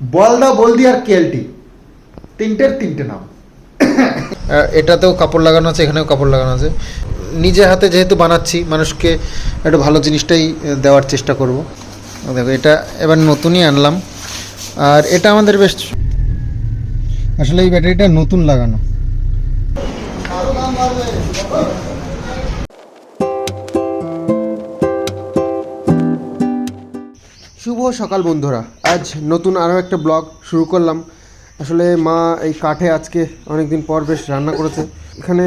বলদা, বলদি আর কেএলটি, তিনটে নাম। এটাতেও কাপড় লাগানো আছে, এখানেও কাপড় লাগানো আছে। নিজে হাতে যেহেতু বানাচ্ছি, মানুষকে একটু ভালো জিনিসটাই দেওয়ার চেষ্টা করব। দেখো, এটা এবার নতুনই আনলাম। আর এটা আমাদের বেশ, আসলে এই ব্যাটারিটা নতুন লাগানো। শুভ সকাল বন্ধুরা, আজ নতুন আরও একটা ব্লগ শুরু করলাম। আসলে মা এই কাঠে আজকে অনেক দিন পর বেশ রান্না করেছে। এখানে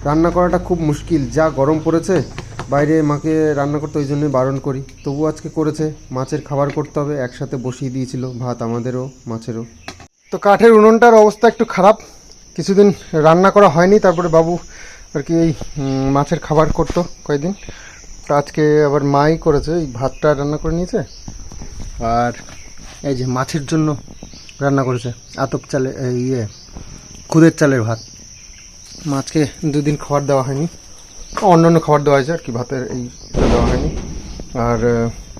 রান্না করাটা খুব মুশকিল, যা গরম পড়েছে। বাইরে মাকে রান্না করতে ওই জন্যই বারণ করি, তবু আজকে করেছে। মাছের খাবার করতে হবে, একসাথে বসিয়ে দিয়েছিল ভাত, আমাদেরও মাছেরও। তো কাঠের উনুনটার অবস্থা একটু খারাপ, কিছুদিন রান্না করা হয়নি। তারপরে বাবু আর কি এই মাছের খাবার করতো কয়েকদিন, তো আজকে আবার মাই করেছে, এই ভাতটা রান্না করে নিয়েছে। আর এই যে মাছের জন্য রান্না করেছে আতপ চালে, খুদের চালের ভাত। মাছকে দুদিন খাবার দেওয়া হয়নি, অন্যান্য খাবার দেওয়া হয়েছে আর কি, ভাতের এই দেওয়া হয়নি। আর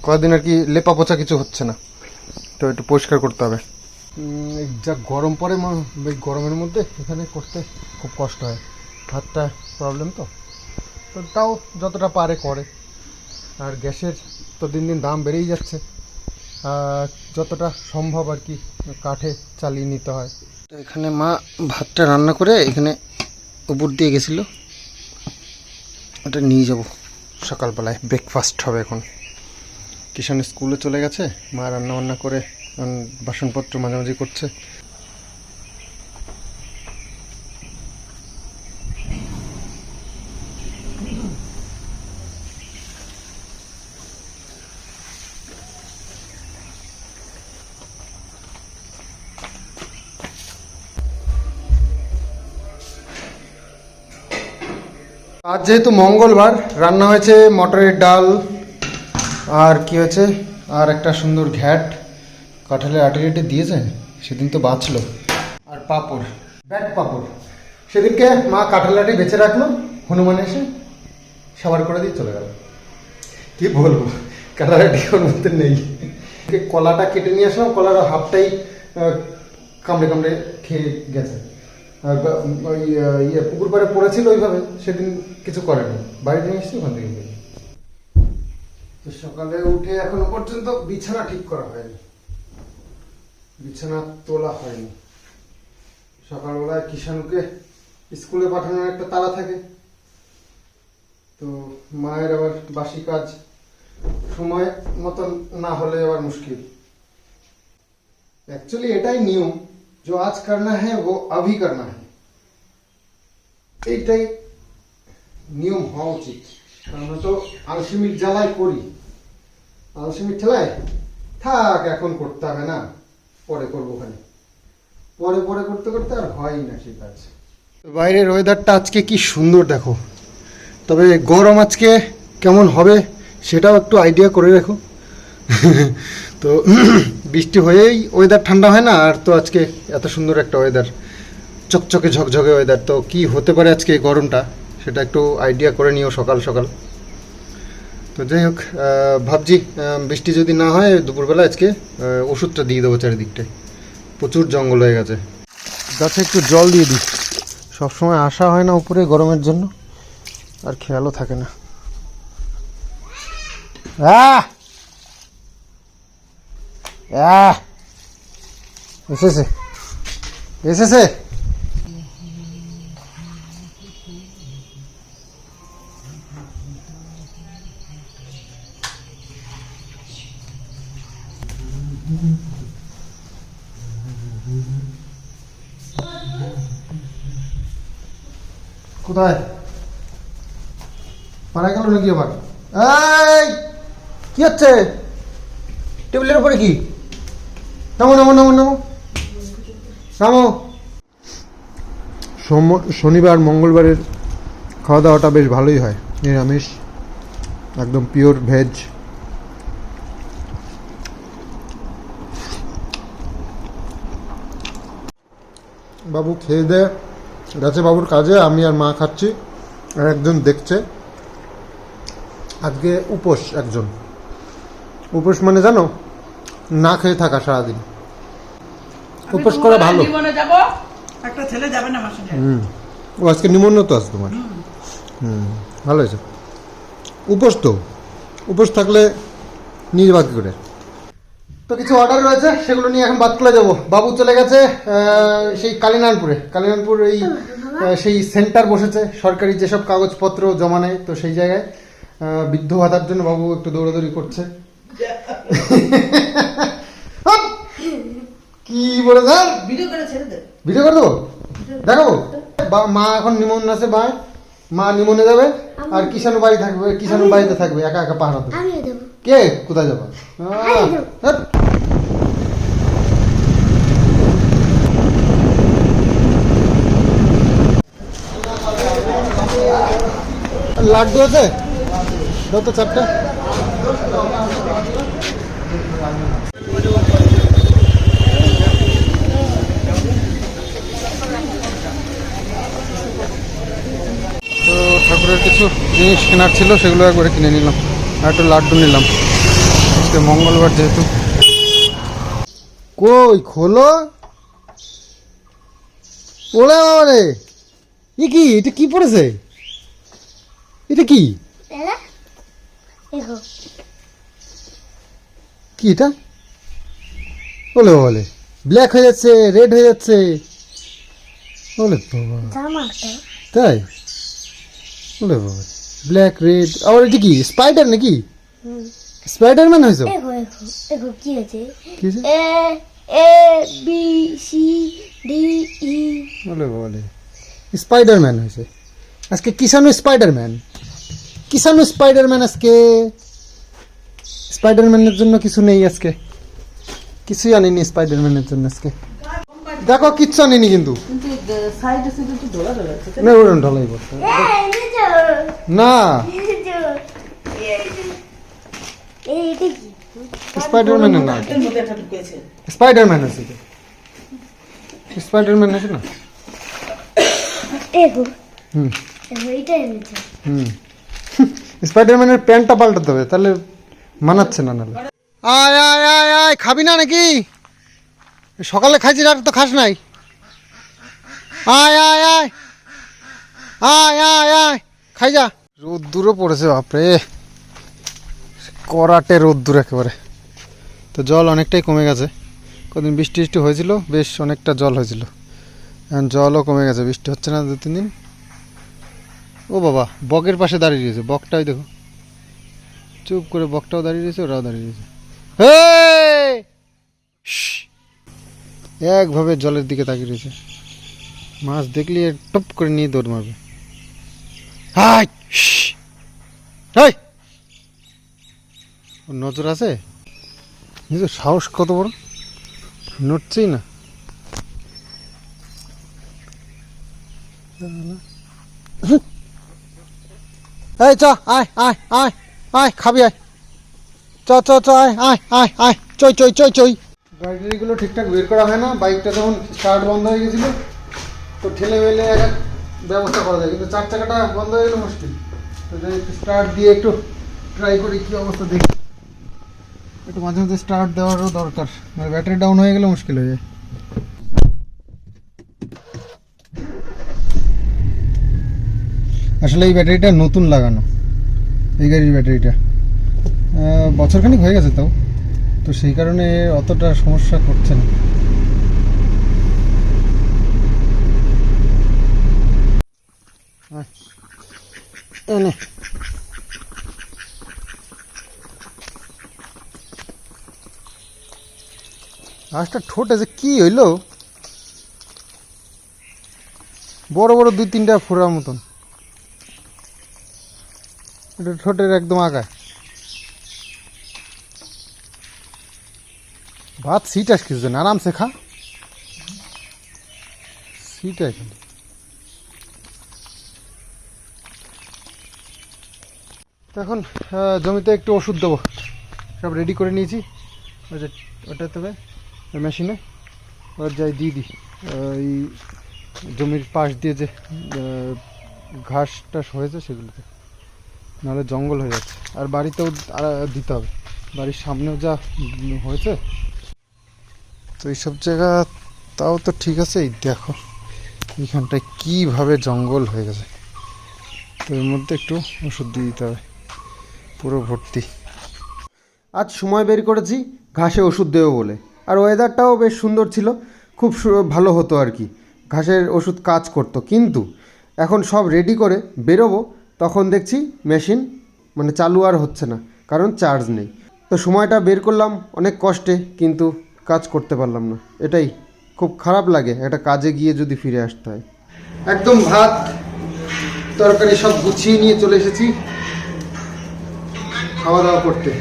কয়েকদিন আর কি লেপা পোচা কিছু হচ্ছে না, তো একটু পরিষ্কার করতে হবে। যা গরম পড়ে, এই গরমের মধ্যে এখানে করতে খুব কষ্ট হয়। ভাতটা প্রবলেম, তো তাও যতটা পারে করে। আর গ্যাসের তো দিন দিন দাম বেড়েই যাচ্ছে, যতটা সম্ভব আর কি কাঠে চালিয়ে নিতে হয়। তো এখানে মা ভাতটা রান্না করে এখানে উপর দিয়ে গেছিলো, ওটা নিয়ে যাব সকালবেলায়, ব্রেকফাস্ট হবে। এখন কিষান স্কুলে চলে গেছে, মা রান্না বান্না করে বাসনপত্র মাঝামাঝি করছে। আজ যেহেতু মঙ্গলবার, রান্না হয়েছে মটরের ডাল, আর কি হয়েছে, আর একটা সুন্দর ঘ্যাট, কাঁঠালের আটি দিয়েছে, সেদিন তো বাঁচলো। আর পাঁপড়, ব্যাট পাঁপড়। সেদিনকে মা কাঁঠালের আটি বেঁচে রাখলো, হনুমান এসে সাবার করে দিয়ে চলে গেল। কি বলবো, কাঁঠালের আটি ওর মধ্যে নেই। কলাটা কেটে নিয়ে আসলাম, কলার হাফটাই কামড়ে কামড়ে খেয়ে গেছে। ওই পুকুর পাড়ে পড়েছিল ওইভাবে, সেদিন কিছু করেনি, বাড়িতে নিয়ে এসেছি ওখান থেকে। তো সকালে উঠে এখনো পর্যন্ত বিছানা ঠিক করা হয়নি, বিছানা তোলা হয়নি। সকালবেলায় কিষানুকে স্কুলে পাঠানোর একটা তাড়া থাকে, তো মায়ের আবার বাসি কাজ সময় মতন না হলে আবার মুশকিল। एक्चुअली এটাই নিয়ম, जो आज करना है वो अभी करना है, এইটাই নিয়ম হওয়া উচিত। আমরা তো আলসেমির জ্বালায় করি, আলসেমির ঠেলায় থাক, এখন করতে হবে না, পরে করবো, খালি পরে পরে করতে করতে আর হয়ই না সেই কাজ। বাইরের ওয়েদারটা আজকে কি সুন্দর দেখো, তবে গরম আজকে কেমন হবে সেটাও একটু আইডিয়া করে রাখো। তো বৃষ্টি হয়েই ওয়েদার ঠান্ডা হয় না, আর তো আজকে এত সুন্দর একটা ওয়েদার, চকচকে ঝকঝকে ওয়েদার। তো কি হতে পারে আজকে গরমটা, সেটা একটু আইডিয়া করে নিও সকাল সকাল। তো যাই হোক, ভাবছি বৃষ্টি যদি না হয় দুপুরবেলা আজকে ওষুধটা দিয়ে দেবো চারিদিকটায়, প্রচুর জঙ্গল হয়ে গেছে। গাছে একটু জল দিয়ে দিই, সবসময় আসা হয় না উপরে গরমের জন্য, আর খেয়ালও থাকে না। এসেছে এসেছে। কোথায় পাড়ায় গেল নাকি আবার? এই কি হচ্ছে টেবিলের উপরে? কি নামো নামো নামো নামো নামো। শনিবার মঙ্গলবারের খাওয়া দাওয়াটা বেশ ভালোই হয়, নিরামিষ, একদম পিওর ভেজ। বাবু খেয়ে দে গেছে বাবুর কাজে, আমি আর মা খাচ্ছি, আর একজন দেখছে। আজকে উপোস, একজন উপোস মানে জানো, না খেয়ে থাকা সারাদিন। উপোস করা ভালো। জীবনে যাব, একটা ছেলে যাবে না আমার সঙ্গে। ও আজকে নিমন্ত্রণ তো আছে তোমার। ভালো হয়েছে। উপোস তো, উপোস থাকলে নিজ বাকি করে। তো কিছু অর্ডার রয়েছে, সেগুলো নিয়ে এখন বাতকুলা যাবো। বাবু চলে গেছে সেই কালিনানপুর এই সেই সেন্টার বসেছে, সরকারি যেসব কাগজপত্র জমা নেয়, তো সেই জায়গায় বৃদ্ধ ভাতার জন্য বাবু একটু দৌড়াদৌড়ি করছে। কি বলে স্যার, ভিডিও করে ছেড়ে দে। ভিডিও করে দেবো, দেখাবো। মা এখন নিমন্ত্রণ আছে, মা নিমনে যাবে, আর কিষানু বাড়ি থাকবে, কিষানু বাড়িতে থাকবে একা একা পাহাড়া দেবে। কে কোথায় যাবো? লাড্ডু আছে, দাও তো চারটে। তো ঠাকুরের কিছু জিনিস কেনার ছিল, সেগুলো একবারে কিনে নিলাম, আর একটু লাড্ডু নিলাম, আজকে মঙ্গলবার যেহেতু। কই খোলো, ওলে বাবা রে, এ কি, এটা কি পড়েছে, এটা কি, কি এটা? ওলে বলে ব্ল্যাক হয়ে যাচ্ছে, রেড হয়ে যাচ্ছে, ওলে বাবা, তাই? ওলে বাবা, ব্ল্যাক রেড, আবার এটা কি স্পাইডার নাকি? স্পাইডারম্যান হয়েছে? কি আছে? কি হয়েছে? A B C D E. বলে বলে স্পাইডারম্যান হয়েছে আজকে। কিষানু স্পাইডারম্যান আজকে। স্পাইডারম্যানের জন্য কিছু নেই আজকে, কিছুই আনিনি স্পাইডারম্যানের জন্য আজকে। দেখো কিচ্ছু আনিনি কিন্তু, সাইডে সাইডে একটু ঢোলা ঢোলা আছে। না ওরকম ঢলাই করতে না। স্পাইডারম্যানের না, এর মধ্যে একটা ঢুকেছে। স্পাইডারম্যান আছে, স্পাইডারম্যান আছে না। স্পাইডারম্যানের প্যান্টটা পাল্টাতে হবে, তাহলে মানাচ্ছে না। নাহলে আয় আয় আয় আয়, খাবি না নাকি? সকালে খাইছি, রাত তো খাস নাই। আয় আয় আয় আয় আয় আয়, খাই যা। রোদ্দুরও পড়েছে বাপরে, করাটে রোদ্দুর একেবারে। তো জল অনেকটাই কমে গেছে, কদিন বৃষ্টি টিষ্টি হয়েছিল, বেশ অনেকটা জল হয়েছিল, এখন জলও কমে গেছে, বৃষ্টি হচ্ছে না 2-3 দিন। ও বাবা, বকের পাশে দাঁড়িয়ে রয়েছে, বকটাই দেখো, চুপ করে বকটাও দাঁড়িয়ে রয়েছে, ওরাও দাঁড়িয়ে রয়েছে। একভাবে জলের দিকে তাকিয়ে রয়েছে, মাছ দেখলে টপ করে নিয়ে দৌড় মারবে। হাই, ওর নজর আছে, নিজের সাহস কত বড়, নড়ছেই না। এই চ, আয় আয় আয় আয়, খাবি আয়, চ চ চ, আয় আয় আয় আয়, চই চই চই চই। গাড়িগুলো ঠিকঠাক বের করা হয় না, বাইকটা যখন স্টার্ট বন্ধ হয়ে গেছিল, তো ঠেলে মেলে এক ব্যবস্থা করা যায়, কিন্তু 4 চাকাটা বন্ধ হয়ে গেলে মুশকিল। তো স্টার্ট দিয়ে একটু ট্রাই করি কী অবস্থা দেখি, একটু মাঝে মাঝে স্টার্ট দেওয়ারও দরকার, মানে ব্যাটারি ডাউন হয়ে গেলে মুশকিল হয়ে যায়। আসলে এই ব্যাটারিটা নতুন লাগানো, এই গাড়ির ব্যাটারিটা বছরখানিক হয়ে গেছে তাও, তো সেই কারণে অতটা সমস্যা করছে না। এনে গাছটা ঠোঁটে যে কি হইলো, বড় বড় 2-3টা ফোড়ার মতন, এটা ঠোঁটের একদম আগায়। ভাত সিট আস কিছু না, আরামসে খা, সিট এখানে। এখন জমিতে একটু ওষুধ দেবো, সব রেডি করে নিয়েছি, ওই যে ওটাতে ওই মেশিনে ওর যাই দিয়ে দিই, এই জমির পাশ দিয়ে যে ঘাস টাস হয়েছে সেগুলোতে, নাহলে জঙ্গল হয়ে যাচ্ছে। আর বাড়িতেও দিতে হবে, বাড়ির সামনেও যা হয়েছে, তো এইসব জায়গা তাও তো ঠিক আছে। এই দেখো এইখানটায় কীভাবে জঙ্গল হয়ে গেছে, তো এর মধ্যে একটু ওষুধ দিয়ে দিতে হবে, পুরো ভর্তি। আজ সময় বের করেছি ঘাসে ওষুধ দেবো বলে, আর ওয়েদারটাও বেশ সুন্দর ছিল, খুব ভালো হতো আর কি, ঘাসের ওষুধ কাজ করতো। কিন্তু এখন সব রেডি করে বেরোবো, তখন দেখছি মেশিন মানে চালু আর হচ্ছে না, কারণ চার্জ নেই। তো সময়টা বের করলাম অনেক কষ্টে, কিন্তু কাজ করতে পারলাম না। এটাই খুব খারাপ লাগে একটা কাজে গিয়ে যদি ফিরে আসতে হয়। একদম ভাত তরকারি সব গুছিয়ে নিয়ে চলে এসেছি খাওয়া দাওয়া করতে।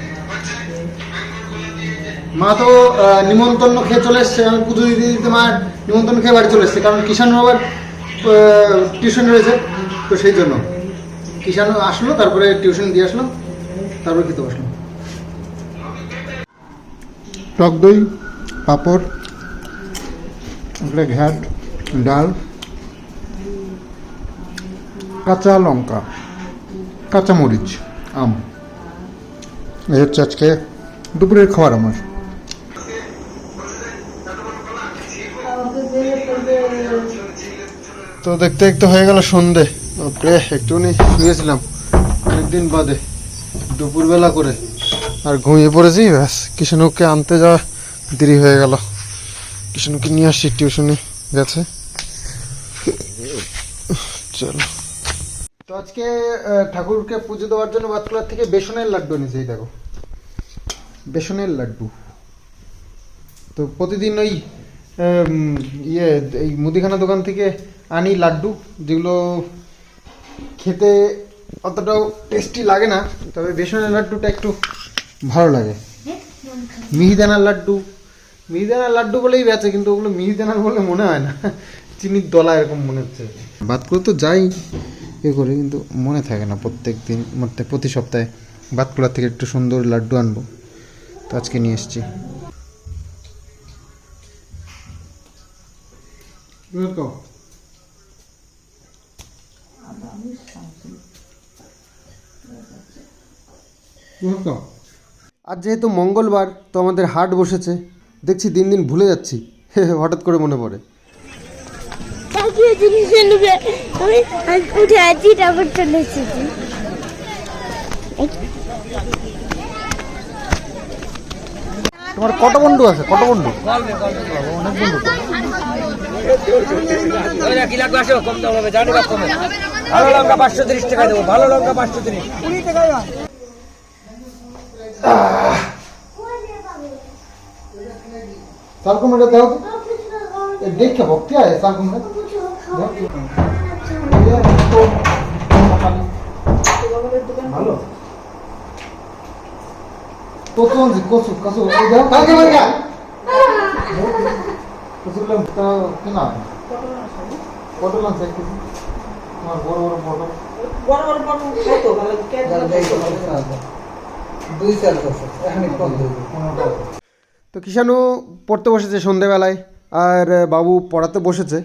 মা তো নিমন্ত্রণ খেয়ে চলে এসছে, আমি পুজো দিতে দিতে মা নিমন্ত্রণ খেয়ে বাড়ি চলে এসছে, কারণ কিষাণ আবার টিউশন রয়েছে, তো সেই জন্য কিষাণ আসলো, তারপরে টিউশন দিয়ে আসলো, তারপরে খেতে বসলো। টক দই, পাঁপড়, ঘ্যাট, ডাল, কাঁচা লঙ্কা, কাঁচামরিচ, আম, এই হচ্ছে আজকে দুপুরের খাবার আমার। তো দেখতে দেখতে হয়ে গেল সন্ধে। একটুখানি শুয়েছিলাম অনেকদিন বাদে দুপুরবেলা করে, আর ঘুমিয়ে পড়েছি। ব্যাস কিষাণুকে আনতে যাওয়া দেরি হয়ে গেল, কিষাণুকে নিয়ে আসছি, টিউশনে গেছে। চলো, তো আজকে ঠাকুরকে পুজো দেওয়ার জন্য বাতকুলার থেকে বেসনের লাড্ডু এনেছি। দেখো বেসনের লাড্ডু, তো প্রতিদিন ওই এই মুদিখানা দোকান থেকে আনি লাড্ডু, যেগুলো খেতে অতটাও টেস্টি লাগে না, তবে বেসনের লাড্ডুটা একটু ভালো লাগে। মিহিদানার লাড্ডু বলেই বেচে, কিন্তু ওগুলো মিহিদানার বলে মনে হয় না, চিনির দলা এরকম মনে হচ্ছে। বাতকুলো তো যাই এ করে, কিন্তু মনে থাকে না প্রত্যেক দিন, প্রতি সপ্তাহে বাতকুলার থেকে একটু সুন্দর লাড্ডু আনবো, তো আজকে নিয়ে এসেছি। আজ যেহেতু মঙ্গলবার, তো আমাদের হাট বসেছে, দেখছি দিন দিন ভুলে যাচ্ছি, হঠাৎ করে মনে পড়ে। আমি উঠে আছি, তারপর চলে এসেছি। তোমার কত বন্ধু আছে? কত বন্ধু? অনেক বন্ধু। ভালো লঙ্কা 530 টাকা দেবো, ভালো লঙ্কা 530। সালকুমড়া দাও তো, দেখে ভক্তি আছে সালকুমড়া। ভালো কচু আনছি, কচু কচু কেনা পটল আনছে 1 কেজি। তোমার বড় বড় পটল, বড় বড় পটল খাই তো ভালো, তো কিষাণু পড়তে বসেছে সন্ধেবেলায়, আর বাবু পড়াতে বসেছে।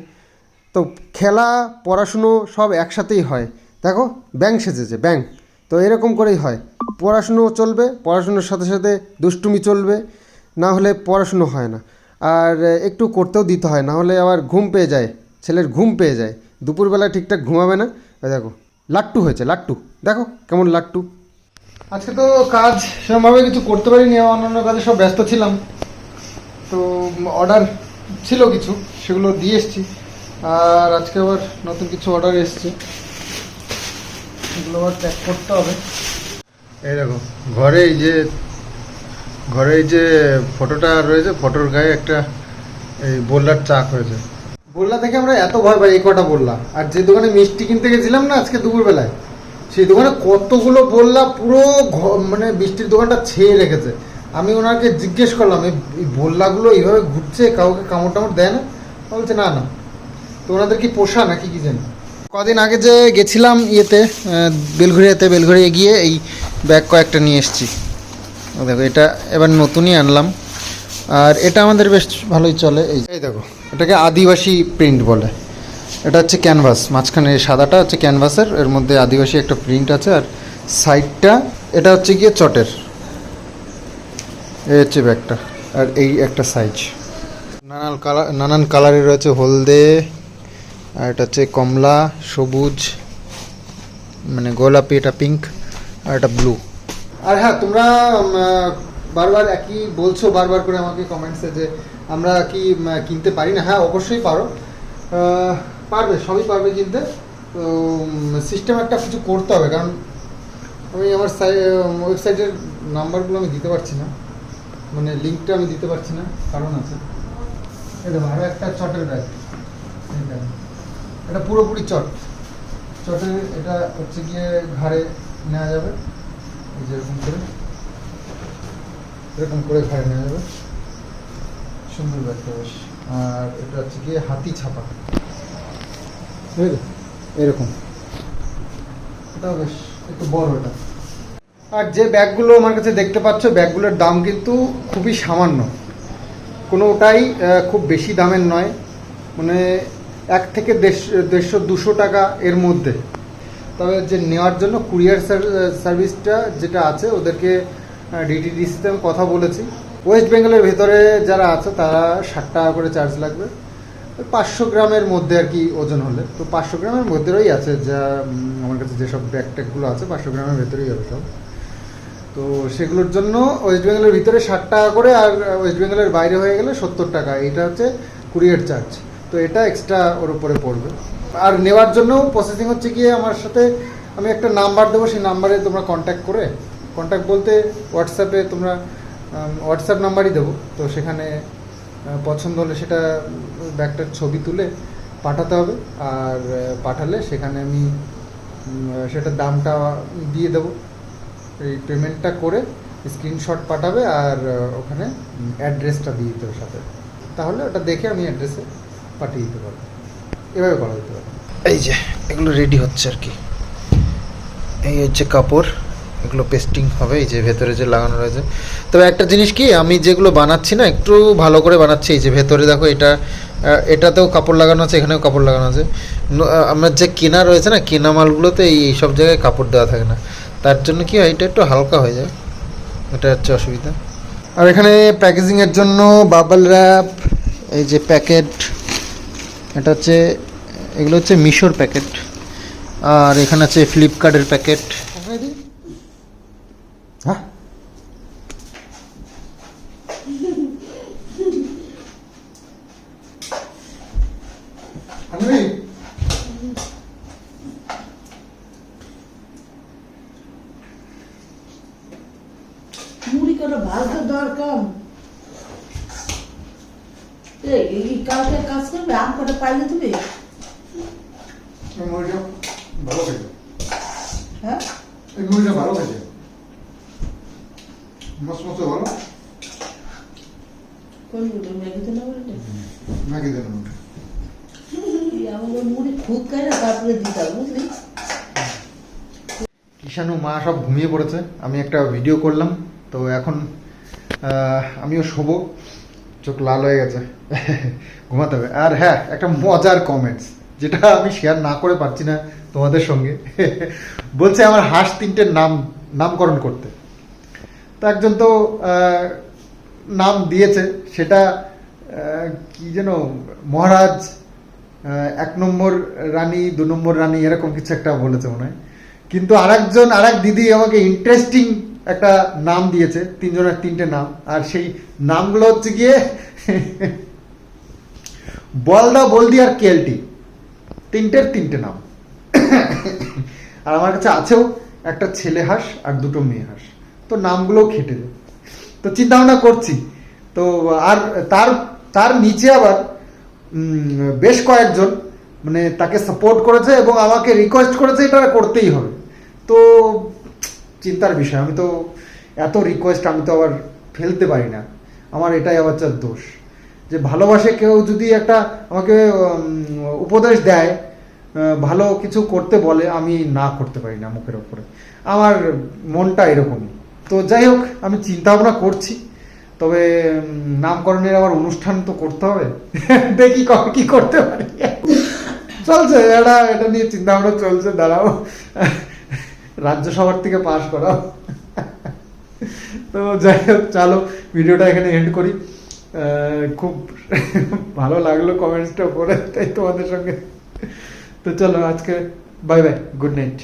তো খেলা পড়াশুনো সব একসাথেই হয়। দেখো ব্যাঙ সেজেছে, ব্যাঙ, তো এরকম করেই হয়, পড়াশুনো চলবে, পড়াশুনোর সাথে সাথে দুষ্টুমি চলবে, না হলে পড়াশুনো হয় না। আর একটু করতেও দিতে হয়, না হলে আবার ঘুম পেয়ে যায়, ছেলের ঘুম পেয়ে যায়, দুপুরবেলা ঠিকঠাক ঘুমাবে না। দেখো লাট্টু হয়েছে, লাট্টু দেখো কেমন লাট্টু। আজকে তো কাজ সেরকমভাবে কিছু করতে পারিনি, অন্যান্য কাজে সব ব্যস্ত ছিলাম। তো অর্ডার ছিল কিছু, সেগুলো দিয়ে এসছি, আর আজকে আবার নতুন কিছু অর্ডার এসছে, সেগুলো আবার প্যাক করতে হবে। এই দেখো ঘরে এই যে ফটোটা রয়েছে, ফটোর গায়ে একটা এই বোল্লার চাক হয়েছে। বোল্লা থেকে আমরা এত ভয় পাই, এই কটা বোল্লা। আর যে দোকানে মিষ্টি কিনতে গেছিলাম না আজকে দুপুরবেলায়, সেই দোকানে কতগুলো বোল্লা, পুরো মানে বৃষ্টির দোকানটা ছেয়ে রেখেছে। আমি ওনাকে জিজ্ঞেস করলাম, এই বোল্লাগুলো এইভাবে ঘুরছে, কাউকে কামড় টামড় দেয় না? বলছে না না, তো ওনাদের কি পোষা নাকি কি জানি। কদিন আগে যে গেছিলাম বেলঘড়িয়া গিয়ে এই ব্যাগ কয়েকটা নিয়ে এসেছি। দেখো এটা এবার নতুনই আনলাম, আর এটা আমাদের বেশ ভালোই চলে। এই দেখো এটাকে আদিবাসী প্রিন্ট বলে, এটা হচ্ছে ক্যানভাস, মাঝখানে সাদাটা হচ্ছে ক্যানভাসের, এর মধ্যে আদিবাসী একটা প্রিন্ট আছে, আর সাইডটা এটা হচ্ছে গিয়ে চটের। এই হচ্ছে ব্যাগটা, আর এই একটা সাইজ। নানান কালারে রয়েছে, হলদে, আর এটা হচ্ছে কমলা, সবুজ, মানে গোলাপি, এটা পিঙ্ক, আর এটা ব্লু। আর হ্যাঁ, তোমরা বারবার একই বলছো বারবার করে আমাকে কমেন্টসে যে আমরা কি কিনতে পারি না। হ্যাঁ, অবশ্যই পারো, পারবে, সবই পারবে কিনতে। তো সিস্টেম একটা কিছু করতে হবে, কারণ আমি আমার ওয়েবসাইটের নাম্বারগুলো আমি দিতে পারছি না, মানে লিঙ্কটা আমি দিতে পারছি না, কারণ আছে। এই দেখো আরও একটা চটের ব্যাগ, এটা পুরোপুরি চটের, এটা হচ্ছে গিয়ে ঘাড়ে নেওয়া যাবে, এই যে এরকম করে ঘাড়ে নেওয়া যাবে, সুন্দর ব্যাগটা বেশ। আর এটা হচ্ছে গিয়ে হাতি ছাপা, এরকম, এটাও বেশ একটু বড় এটা। আর যে ব্যাগগুলো আমার কাছে দেখতে পাচ্ছ, ব্যাগগুলোর দাম কিন্তু খুবই সামান্য, কোনোটাই খুব বেশি দামের নয়, মানে 1 থেকে 150-200 টাকা এর মধ্যে। তবে যে নেওয়ার জন্য কুরিয়ার সার্ভিসটা যেটা আছে, ওদেরকে ডিটিডিসিতে আমি কথা বলেছি। ওয়েস্ট বেঙ্গলের ভেতরে যারা আছে তারা 60 টাকা করে চার্জ লাগবে, 500 গ্রামের মধ্যে আর কি ওজন হলে। তো 500 গ্রামের মধ্যেই আছে, যা আমার কাছে যেসব ব্যাগ ট্যাগগুলো আছে 500 গ্রামের ভেতরেই হবে সব। তো সেগুলোর জন্য ওয়েস্ট বেঙ্গলের ভিতরে 60 টাকা করে, আর ওয়েস্ট বেঙ্গলের বাইরে হয়ে গেলে 70 টাকা। এটা হচ্ছে কুরিয়ার চার্জ, তো এটা এক্সট্রা ওর উপরে পড়বে। আর নেওয়ার জন্য প্রসেসিং হচ্ছে গিয়ে আমার সাথে আমি একটা নাম্বার দেবো, সেই নাম্বারে তোমরা কন্ট্যাক্ট বলতে হোয়াটসঅ্যাপে তোমরা হোয়াটসঅ্যাপ নাম্বারই দেবো। তো সেখানে পছন্দ হলে সেটা ব্যাগটার ছবি তুলে পাঠাতে হবে, আর পাঠালে সেখানে আমি সেটার দামটা দিয়ে দেবো। এই পেমেন্টটা করে স্ক্রিনশট পাঠাবে, আর ওখানে অ্যাড্রেসটা দিয়ে দিতে হবে সাথে, তাহলে ওটা দেখে আমি অ্যাড্রেসে পাঠিয়ে দিতে পারবো। এভাবে করা যেতে পারে। এই যে এগুলো রেডি হচ্ছে আর কি, এই হচ্ছে কাপড়, এগুলো পেস্টিং হবে, এই যে ভেতরে যে লাগানো রয়েছে। তবে একটা জিনিস কি, আমি যেগুলো বানাচ্ছি না একটু ভালো করে বানাচ্ছি। এই যে ভেতরে দেখো, এটাতেও কাপড় লাগানো আছে, এখানেও কাপড় লাগানো আছে। আমার যে কেনা রয়েছে না, কেনা মালগুলোতে এই সব জায়গায় কাপড় দেওয়া থাকে না, তার জন্য কি হয়, এটা একটু হালকা হয়ে যায়, এটা হচ্ছে অসুবিধা। আর এখানে প্যাকেজিংয়ের জন্য বাবল র্যাপ, এই যে প্যাকেট, এটা হচ্ছে, এগুলো হচ্ছে মিশোর প্যাকেট, আর এখানে আছে ফ্লিপকার্টের প্যাকেট। হ্যাঁ, মুড়ি কটা ভাজতে দরকার। এই কালকে কাজ করবে, আম কটা পাইলে তুমি? ভালো খেতে, হ্যাঁ, এই মুড়িটা ভালো খেতে, মসমসে ভালো। কোন মুড়ি? ম্যাগিতে না বলে ম্যাগি দেন আমাদের মুড়ি খুদ খাই না, তারপরে দিতে হবে, বুঝলি? ঈশানু মা সব ঘুমিয়ে পড়েছে, আমি একটা ভিডিও করলাম, তো এখন আমিও শোবো, চোখ লাল হয়ে গেছে, ঘুমাতে হবে। আর হ্যাঁ, একটা মজার কমেন্টস যেটা আমি শেয়ার না করে পারছি না তোমাদের সঙ্গে, বলছে আমার হাঁস 3টের নামকরণ করতে। তো একজন তো নাম দিয়েছে, সেটা কি যেন, মহারাজ, 1 নম্বর রানী, 2 নম্বর রানী, এরকম কিছু একটা বলেছে মনে হয়। কিন্তু আরেক দিদি আমাকে ইন্টারেস্টিং একটা নাম দিয়েছে, 3 জনের 3টে নাম, আর সেই নামগুলো হচ্ছে গিয়ে বলদা, বলদি আর কেলটি, 3টে নাম। আর আমার কাছে আছেও একটা ছেলে হাঁস আর 2টো মেয়ে হাঁস, তো নামগুলোও খেটে যায়। তো চিন্তা ভাবনা করছি, তো আর তার নিচে আবার বেশ কয়েকজন মানে তাকে সাপোর্ট করেছে এবং আমাকে রিকোয়েস্ট করেছে এটা করতেই হবে। তো চিন্তার বিষয়, আমি তো এত রিকোয়েস্ট আমি তো আবার ফেলতে পারি না, আমার এটাই আবার যার দোষ, যে ভালোবাসে কেউ যদি একটা আমাকে উপদেশ দেয়, ভালো কিছু করতে বলে, আমি না করতে পারি না মুখের ওপরে, আমার মনটা এরকমই। তো যাই হোক, আমি চিন্তা ভাবনা করছি, তবে নামকরণের আবার অনুষ্ঠান তো করতে হবে, দেখি কি করতে পারি। চলছে এটা নিয়ে চিন্তা ভাবনা চলছে, দাঁড়াও রাজ্যসভার থেকে পাস করাও। তো যাই হোক, চলো ভিডিওটা এখানে এন্ড করি। খুব ভালো লাগলো কমেন্টসটা পড়ে, তাই তোমাদের সঙ্গে। তো চলো আজকে বাই বাই, গুড নাইট।